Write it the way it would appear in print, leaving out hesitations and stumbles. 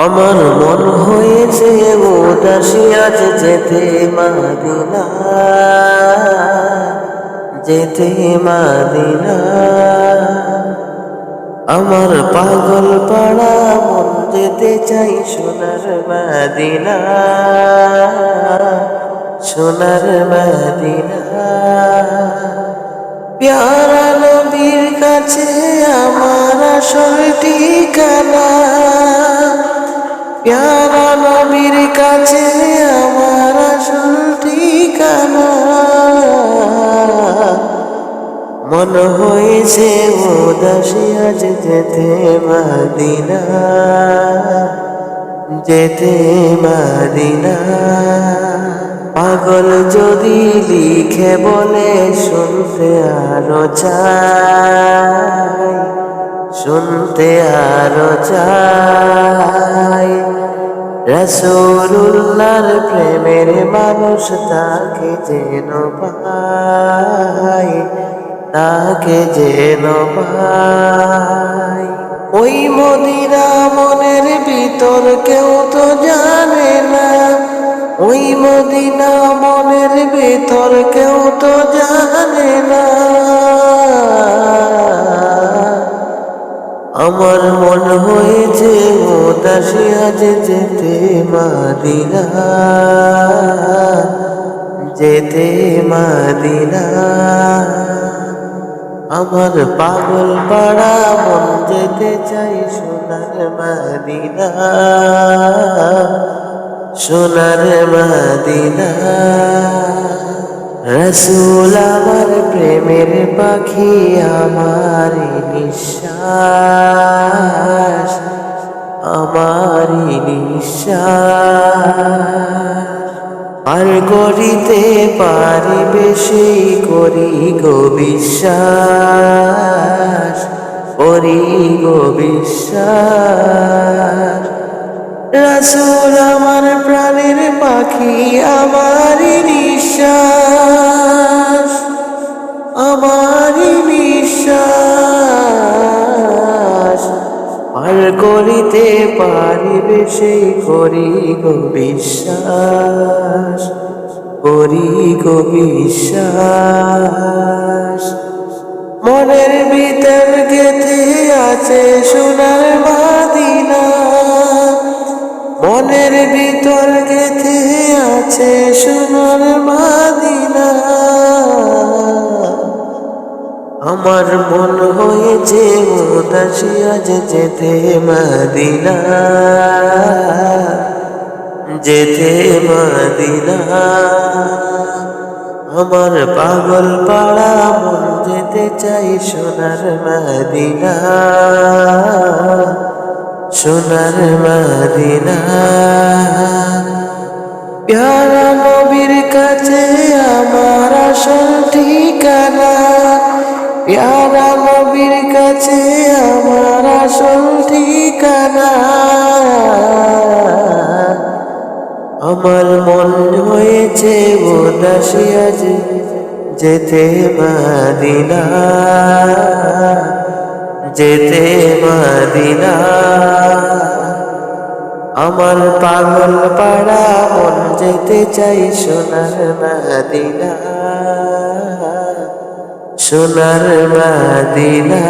আমার মন হয়েছে উদাসী আজ যেতে মদিনা, যেতে মদিনা। আমার পাগল পাড়া মন যেতে চাই সোনার মদিনা, সোনার মদিনা। প্যারা নবীর কাছে আমার আসল ঠিকানা, প্যারা নবীর কাছে আমার আসল ঠিকানা। মন হয়েছে উদাসী আজ যেতে মদিনা, যেতে মদিনা। পাগল যদি লিখে বলে শুনতে আরো চাই, শুনতে আরো চাই। রাসূলুল্লাহর প্রেমের মানুষ তাকে যেন পাই, তাকে যেন পাই। ওই মদিনা মনের ভিতর কেউ তো জানে না, ওই মদিনা মনের ভিতর কেউ তো জানে না। আমার মন হয়েছে উদাসী আজ যেতে মদিনা, যেতে মদিনা। আমার পাগল পাড়া মন যেতে চাই সোনার মদিনা, সোনার মদিনা। রাসূল আমার প্রেমের পাখি, আমার নিঃশ্বাস, আমার নিঃশ্বাস। আর করিতে পারিবে সেই করি গো বিশ্বাস, করি গো বিশ্বাস। রাসূল আমার প্রাণের পাখি, আমার নিঃশ্বাস, আমার নিঃশ্বাস। আর করিতে পারিবে সেই করি গো বিশ্বাস, করি গো বিশ্বাস। মনের ভিতর গেথে আছে সোনার মদিনা, মনের ভিতর গেথে আছে সোনার মদিনা। আমার মন হয়েছে উদাসী আজ যেতে মদিনা, যেতে মদিনা। আমার পাগল পাড়া মন যেতে চাই সোনার মদিনা, সোনার মদিনা। প্যারা নবীর কাছে আমার আসল ঠিকানা, প্যারা নবীর কাছে আমার আসল ঠিকানা। আমার মন হয়েছে উদাসী আজ যেতে মদিনা, যেতে মদিনা। আমার পাগল পাড়া মন যেতে চাই সোনার মদিনা, সোনার মদিনা।